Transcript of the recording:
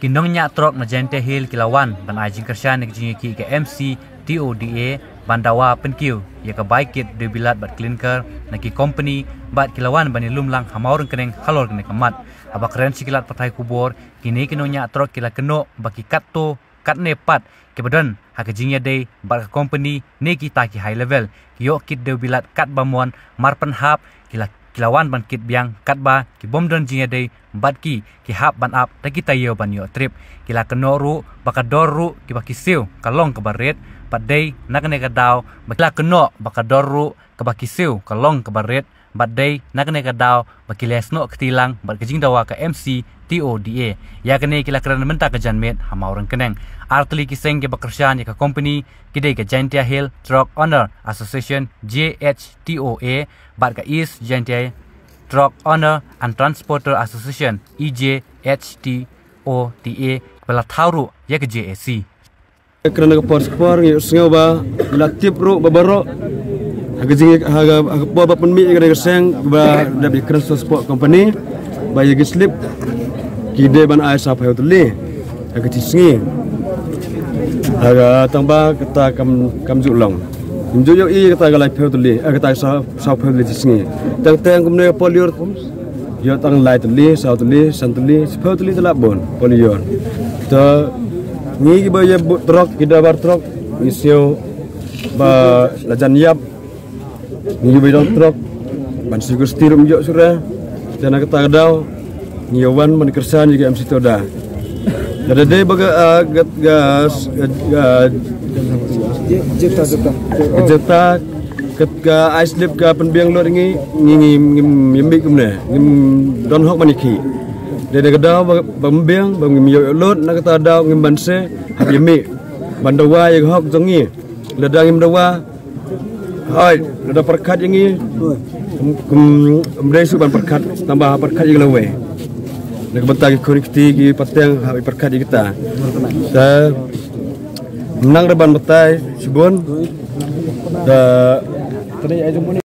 kinongnya trok Magenta Hill kilawan ban ajing kerja nek jingi ki ke MC TODA bandawa penkiu ya ka baikit de bilat bat clinker naki company bat kilawan bani lumlang hamaureng keneng halor kene kamat aba keren sikilat patai kubor kini kinongnya trok kila keno baki katto katne pat kebedan hakajingnya de bat company neki taki high level yo kit de bilat Katba mon mar Pynhap kilawan ban kit biang Katba ki bomdon jingnya de bat ki hap ban up taki Taiew ban yo trip kila kenoru bakadoru ki baki siu kalong ke baret badai nakne ka daw bakla keno bakadoru ka baki siu kalong ke baret badai nakne ka daw baki lesno ketilang bat kejing dawa ka MC TODA ya kene kila kran menta ka janmet hamaurang keneng artli ki seng ke bakersyan ya ka company kidai ka Taiew Hill Truck Owner Association JHTOA bat ka East Taiew Truck Owner and Transporter Association EJHTOTA kepala tauru ya ke JAC kerana kapor ngau ba latip ro babaro haga ba penmi kerana keseng ba dari transport company ba yagi slip kide ban ai sap heu tuli haga tisngi haga tamba kata kam julong imju yo I kata galai heu tuli kata sap heu tuli tisngi tang kumne polior yo tang lai tuli sa tuli san tuli heu tuli telabon polior to ni ba ye truk kita bar truk isio ba lajan yap ni ba dong truk ban sigur stirum jo sura jana kata daw ni wan man kersan juga MC Toda ada de baga gas jeta ketka ice lip ka penbiang lor ngi yimbi kumne don hok maniki de gadaw bambiang bangim yo lot na kata daw ngim banse habimi bandawa yang hok jongi ledang ngim dawa hai leda perkat yangi mresu ban perkat tambah perkat yang lewe nek betagi konekti gi pateng ha perkat kita sa menang reban betai sibon da tadi